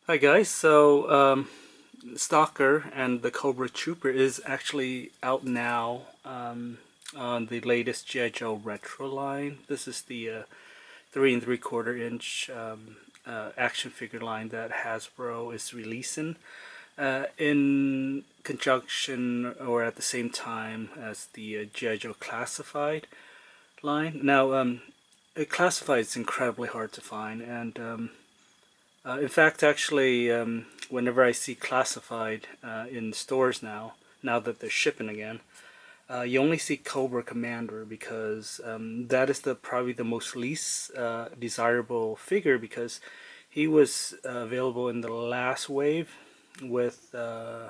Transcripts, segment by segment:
Hi guys, so Stalker and the Cobra Trooper is actually out now on the latest G.I. Joe retro line. This is the 3 3/4 inch action figure line that Hasbro is releasing in conjunction or at the same time as the G.I. Joe Classified line. Now, Classified is incredibly hard to find, and in fact, actually, whenever I see classified in stores now that they're shipping again, you only see Cobra Commander because that is probably the most least desirable figure because he was available in the last wave with I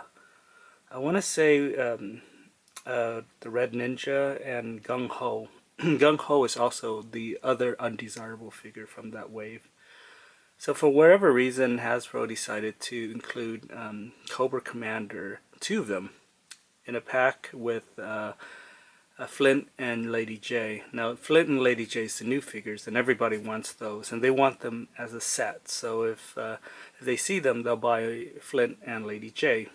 want to say the Red Ninja and Gung Ho. Gung Ho is also the other undesirable figure from that wave. So for whatever reason, Hasbro decided to include Cobra Commander, two of them, in a pack with Flint and Lady J. Now, Flint and Lady J is the new figures, and everybody wants those, and they want them as a set. So if they see them, they'll buy Flint and Lady J.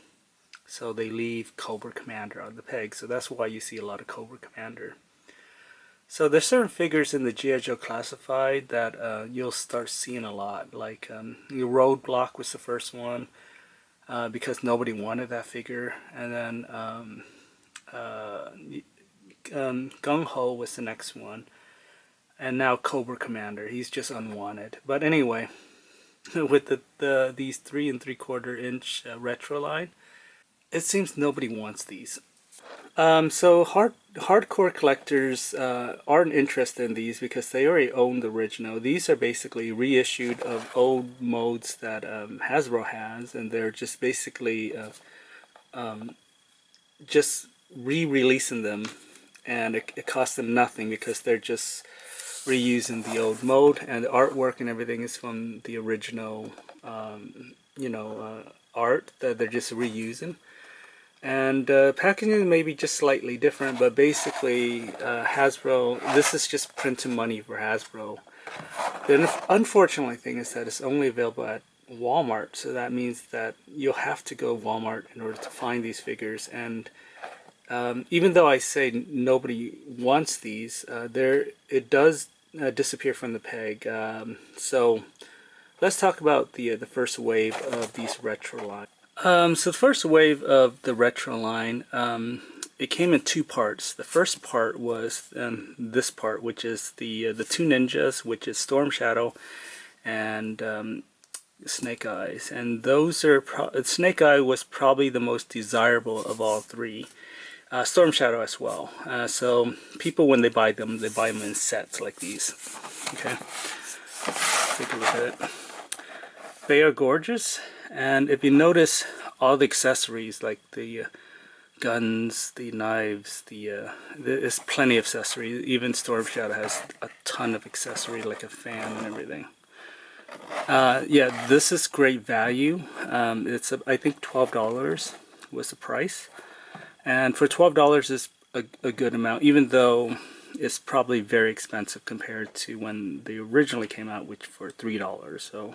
So they leave Cobra Commander on the peg. So that's why you see a lot of Cobra Commander. So there's certain figures in the G.I. Joe Classified that you'll start seeing a lot. Like Roadblock was the first one because nobody wanted that figure. And then Gung Ho was the next one. And now Cobra Commander. He's just unwanted. But anyway, with these 3 3/4 inch retro line, it seems nobody wants these. So hardcore collectors aren't interested in these because they already own the original. These are basically reissued of old modes that Hasbro has, and they're just basically just re-releasing them, and it costs them nothing because they're just reusing the old mode, and the artwork and everything is from the original, art that they're just reusing. And packaging may be just slightly different, but basically Hasbro, this is just printing money for Hasbro. The unfortunate thing is that it's only available at Walmart, so that means that you'll have to go to Walmart in order to find these figures. And even though I say nobody wants these, it does disappear from the peg. So let's talk about the first wave of these retro lines. So the first wave of the retro line, it came in two parts. The first part was this part, which is the two ninjas, which is Storm Shadow and Snake Eyes, and those are Snake Eye was probably the most desirable of all three. Storm Shadow as well. So people, when they buy them in sets like these. Okay, take a look at it. They are gorgeous, and if you notice all the accessories like the guns, the knives, there's plenty of accessories. Even Storm Shadow has a ton of accessories like a fan and everything. Yeah, this is great value. It's I think $12 was the price, and for $12 is a good amount, even though it's probably very expensive compared to when they originally came out, which for $3. So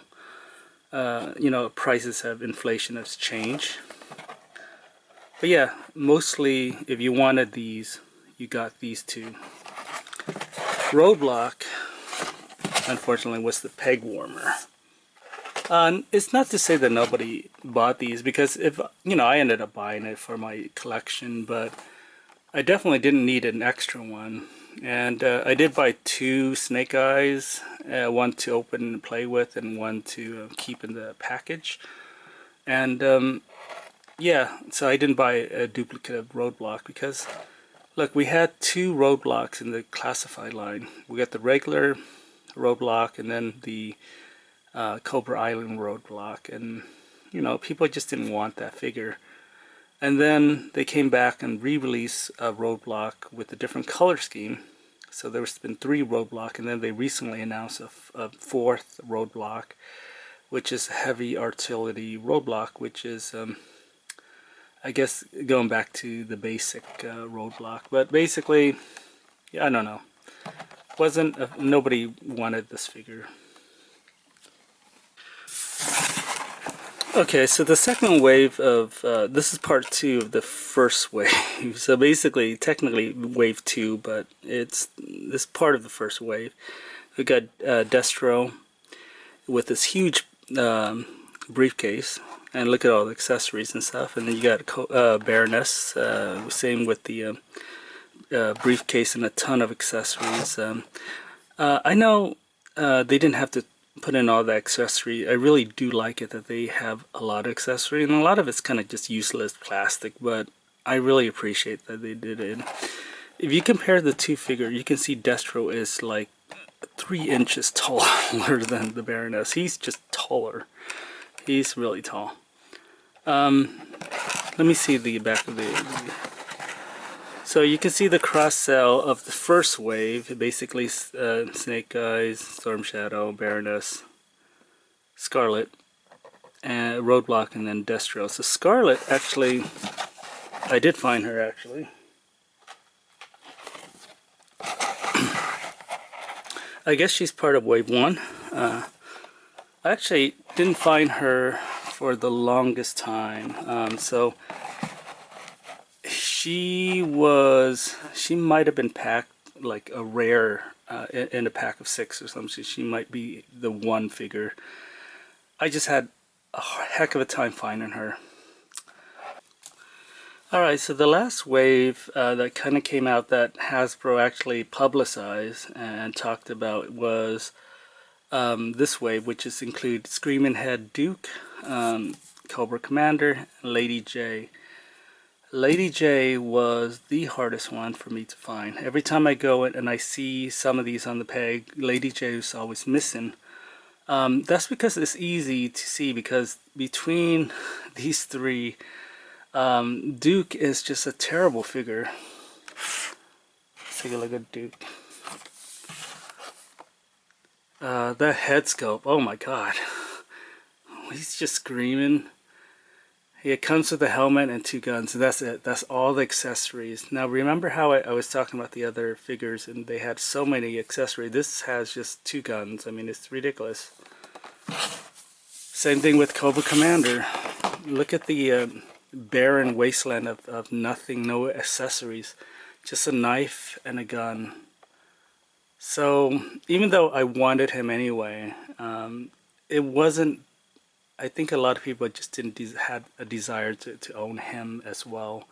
prices have, inflation has changed. But yeah, mostly if you wanted these, you got these two. Roadblock, unfortunately, was the peg warmer. It's not to say that nobody bought these, because if I ended up buying it for my collection, but I definitely didn't need an extra one. And I did buy two Snake Eyes, one to open and play with, and one to keep in the package. And yeah, so I didn't buy a duplicate of Roadblock because, look, we had two Roadblocks in the classified line. We got the regular Roadblock and then the Cobra Island Roadblock, and people just didn't want that figure. And then they came back and re-released a Roadblock with a different color scheme. So there's been 3 Roadblock, and then they recently announced a 4th Roadblock, which is Heavy Artillery Roadblock, which is, I guess, going back to the basic Roadblock. But basically, yeah, I don't know. Nobody wanted this figure. Okay, so the second wave of this is part 2 of the first wave. So basically, technically wave 2, but it's this part of the first wave. We got Destro with this huge briefcase, and look at all the accessories and stuff. And then you got Baroness, same with the briefcase and a ton of accessories. I know they didn't have to put in all the accessory. I really do like it that they have a lot of accessory, and a lot of it's kind of just useless plastic, but I really appreciate that they did it. If you compare the two figures, you can see Destro is like 3 inches taller than the Baroness. He's just taller. He's really tall. Let me see the back of the... So you can see the cross-sell of the first wave, basically Snake Eyes, Storm Shadow, Baroness, Scarlet, and Roadblock, and then Destro. So Scarlet, actually, I did find her actually. I guess she's part of wave 1. I actually didn't find her for the longest time, so she might have been packed like a rare in a pack of 6 or something. She might be the one figure. I just had a heck of a time finding her. Alright, so the last wave that kind of came out that Hasbro actually publicized and talked about was this wave, which include Screaming Head Duke, Cobra Commander, and Lady J. Lady J was the hardest one for me to find. Every time I go in and I see some of these on the peg, Lady J is always missing. That's because it's easy to see, because between these 3, Duke is just a terrible figure. Let's take a look at Duke. That head sculpt, oh my god. He's just screaming. It comes with a helmet and 2 guns, and that's it. That's all the accessories. Now remember how I was talking about the other figures and they had so many accessories. This has just 2 guns. I mean, it's ridiculous. Same thing with Cobra Commander. Look at the barren wasteland of nothing, no accessories. Just a knife and a gun. So even though I wanted him anyway, it wasn't... I think a lot of people just didn't had a desire to own him as well,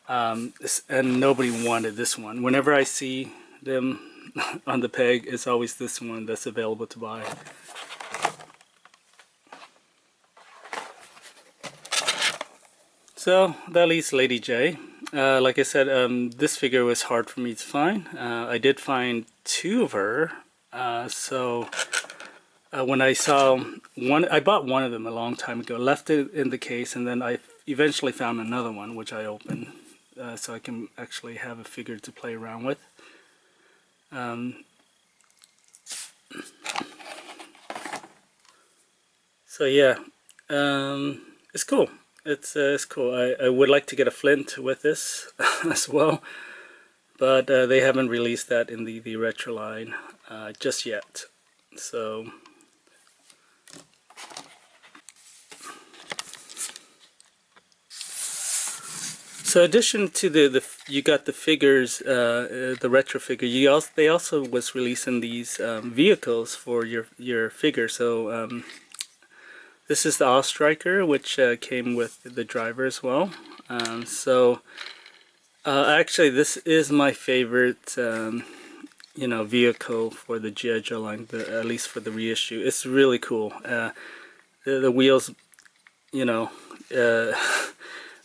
and nobody wanted this one. Whenever I see them on the peg, it's always this one that's available to buy. So that leaves Lady J. Like I said, this figure was hard for me to find. I did find 2 of her, when I saw one, I bought one of them a long time ago, left it in the case, and then I eventually found another one, which I opened, so I can actually have a figure to play around with. So yeah, it's cool. It's cool. I would like to get a flint with this as well, but they haven't released that in the retro line just yet. So addition to you got the figures, the retro figure. They also was releasing these vehicles for your figure. So this is the All-Striker, which came with the driver as well. Actually, this is my favorite, vehicle for the G.I. Joe line. At least for the reissue, it's really cool. The wheels,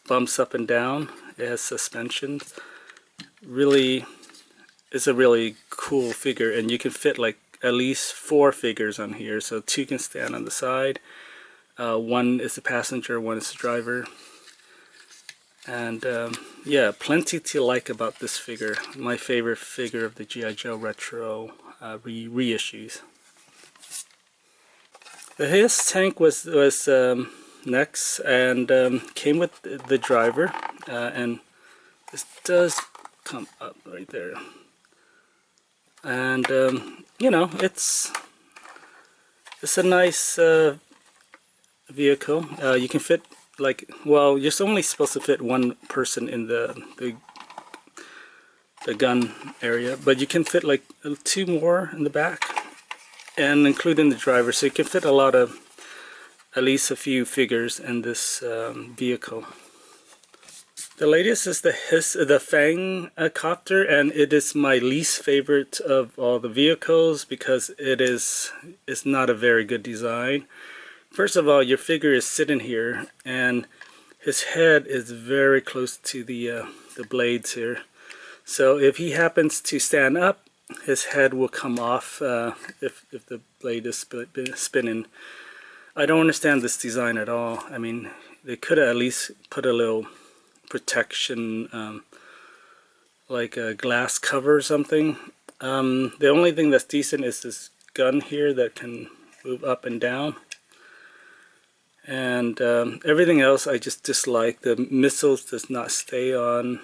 bumps up and down. It has suspension. Really, it's a really cool figure, and you can fit like at least 4 figures on here. So 2 can stand on the side. 1 is the passenger, 1 is the driver. And yeah, plenty to like about this figure. My favorite figure of the G.I. Joe retro reissues. His tank was next, and came with the driver, and this does come up right there, and it's a nice vehicle. You can fit like, well, you're only supposed to fit one person in the gun area, but you can fit like 2 more in the back, and including the driver, so you can fit a lot of, at least a few figures in this vehicle. The latest is the Fang Copter, and it is my least favorite of all the vehicles because it's not a very good design. First of all, your figure is sitting here, and his head is very close to the blades here. So if he happens to stand up, his head will come off if the blade is spinning. I don't understand this design at all. I mean, they could have at least put a little protection, like a glass cover or something. The only thing that's decent is this gun here that can move up and down. And everything else I just dislike. The missiles does not stay on.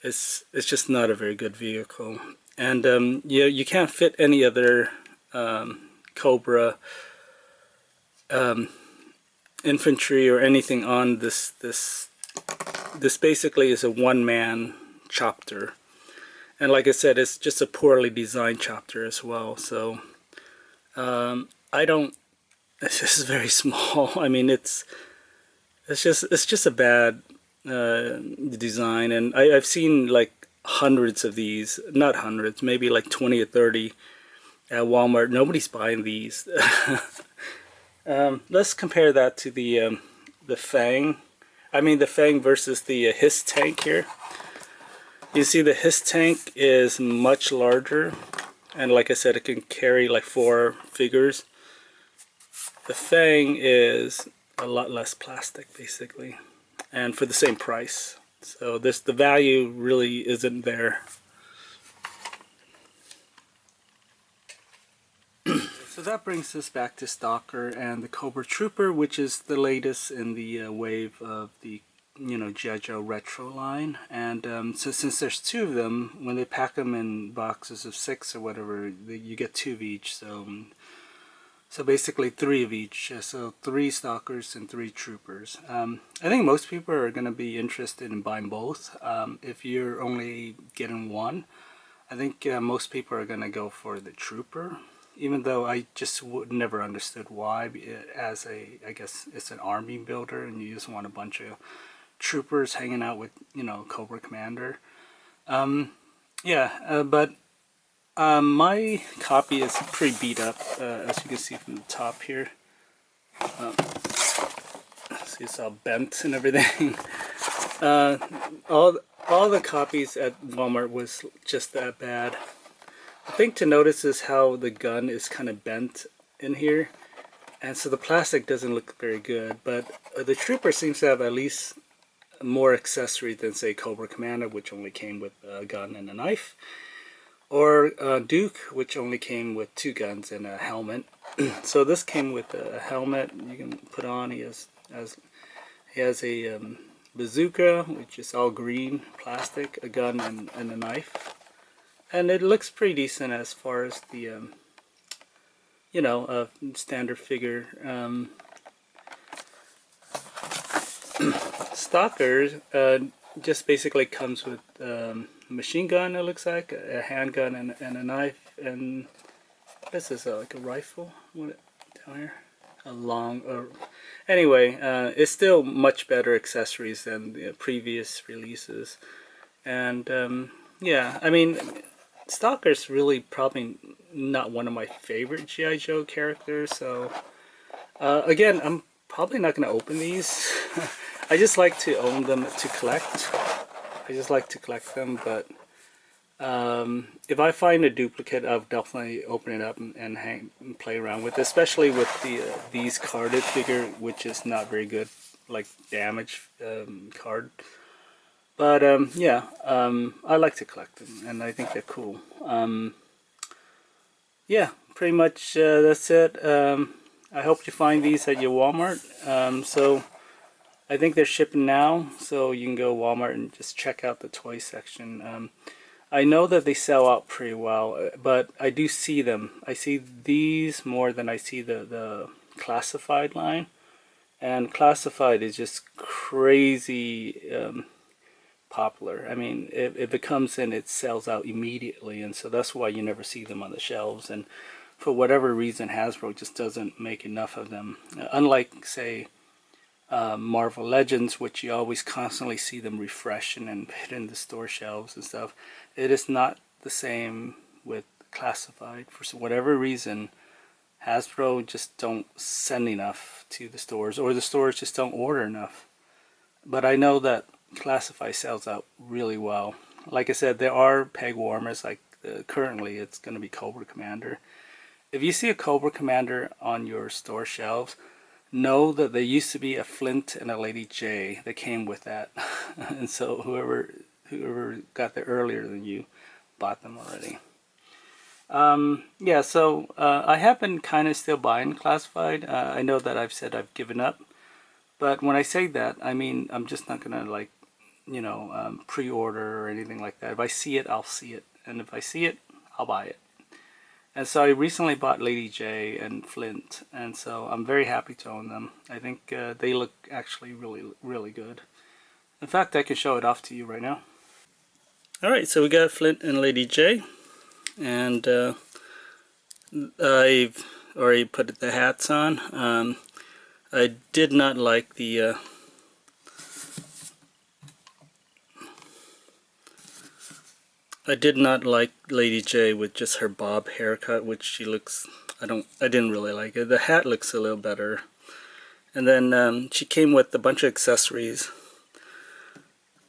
It's just not a very good vehicle. And you can't fit any other Cobra infantry or anything on this. This basically is a one-man chopper, and like I said, it's just a poorly designed chopper as well. So I don't. It's just very small. I mean, it's just a bad design, and I've seen like hundreds of these, not hundreds, maybe like 20 or 30 at Walmart. Nobody's buying these. Let's compare that to the Fang. I mean the Fang versus the Hiss tank here. You see the Hiss tank is much larger, and like I said, it can carry like 4 figures. The Fang is a lot less plastic basically, and for the same price. So the value really isn't there. So that brings us back to Stalker and the Cobra Trooper, which is the latest in the wave of the G.I. Joe retro line. And so since there's 2 of them, when they pack them in boxes of 6 or whatever, you get 2 of each. So basically 3 of each. So 3 Stalkers and 3 Troopers. I think most people are going to be interested in buying both. If you're only getting one, I think most people are going to go for the Trooper. Even though I just never understood why, I guess it's an army builder and you just want a bunch of troopers hanging out with, Cobra Commander. But my copy is pretty beat up, as you can see from the top here. See, it's all bent and everything. All the copies at Walmart was just that bad. The thing to notice is how the gun is kind of bent in here, and so the plastic doesn't look very good. But the Trooper seems to have at least more accessories than, say, Cobra Commander, which only came with a gun and a knife, or Duke, which only came with 2 guns and a helmet. So this came with a helmet you can put on. He has a bazooka, which is all green plastic, a gun and a knife. And it looks pretty decent as far as the, standard figure. Stalker just basically comes with a machine gun, it looks like, a handgun and a knife. And this is like a rifle. What down here? A long. Anyway, it's still much better accessories than the previous releases. And yeah, I mean, Stalker's really probably not one of my favorite G.I. Joe characters, so again, I'm probably not going to open these. I just like to own them to collect. I just like to collect them, but if I find a duplicate, I'll definitely open it up and play around with it, especially with these carded figure, which is not very good, like damaged card. But yeah, I like to collect them, and I think they're cool. Yeah, pretty much that's it. I hope you find these at your Walmart. So I think they're shipping now, so you can go Walmart and just check out the toy section. I know that they sell out pretty well, but I do see them. I see these more than I see the classified line. And classified is just crazy popular. I mean, if it comes in, it sells out immediately, and so that's why you never see them on the shelves. And for whatever reason, Hasbro just doesn't make enough of them. Unlike, say, Marvel Legends, which you always constantly see them refreshing and hitting the store shelves and stuff. It is not the same with classified. For whatever reason, Hasbro just don't send enough to the stores, or the stores just don't order enough. But I know that classified sells out really well. Like I said, there are peg warmers. Like currently, it's going to be Cobra Commander. If you see a Cobra Commander on your store shelves, know that there used to be a Flint and a Lady J that came with that. And so whoever got there earlier than you bought them already. Yeah, so I have been kind of still buying classified. I know that I've said I've given up, but when I say that, I mean I'm just not gonna, like, pre-order or anything like that. If I see it, I'll see it, and if I see it, I'll buy it. And so I recently bought Lady J and Flint, and so I'm very happy to own them. I think they look actually really, really good. In fact, I can show it off to you right now. Alright, so we got Flint and Lady J, and I've already put the hats on. I did not like the Lady J with just her bob haircut, which she looks, I didn't really like it. The hat looks a little better. And then she came with a bunch of accessories.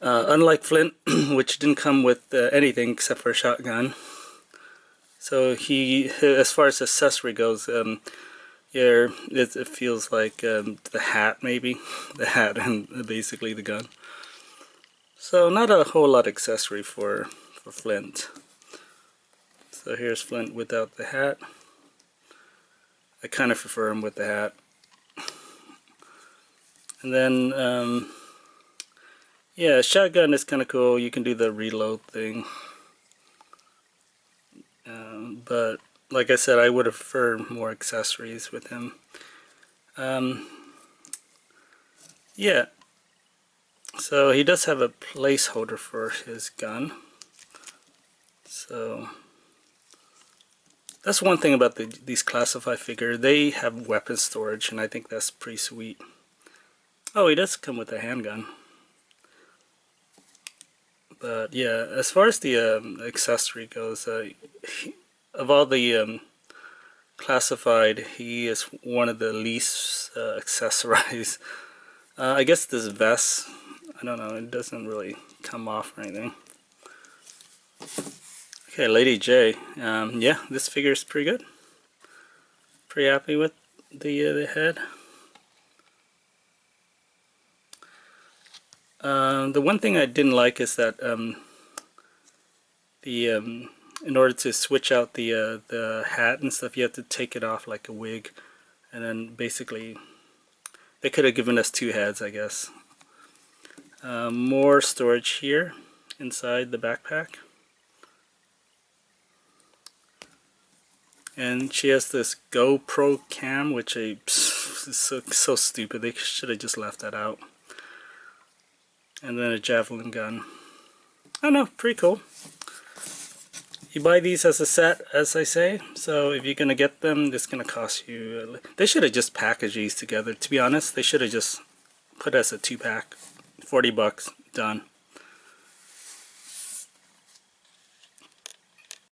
Unlike Flint, which didn't come with anything except for a shotgun. So as far as accessory goes, yeah, it feels like the hat, maybe. The hat and basically the gun. So not a whole lot of accessory for Flint. So here's Flint without the hat. I kind of prefer him with the hat. And then, yeah, shotgun is kind of cool. You can do the reload thing. But like I said, I would have preferred more accessories with him. Yeah. So he does have a placeholder for his gun. So that's one thing about these classified figures. They have weapon storage, and I think that's pretty sweet. Oh, he does come with a handgun. But yeah, as far as the accessory goes, of all the classified, he is one of the least accessorized. I guess this vest, I don't know, it doesn't really come off or anything. Okay, Lady J. Yeah, this figure is pretty good. Pretty happy with the head. The one thing I didn't like is that in order to switch out the hat and stuff, you have to take it off like a wig, and then basically they could have given us two heads, I guess. More storage here inside the backpack. And she has this GoPro cam, which is so stupid. They should have just left that out. And then a javelin gun. I don't know, pretty cool. You buy these as a set, as I say. So if you're gonna get them, it's gonna cost you. They should have just packaged these together. To be honest, they should have just put as a 2-pack, $40, done.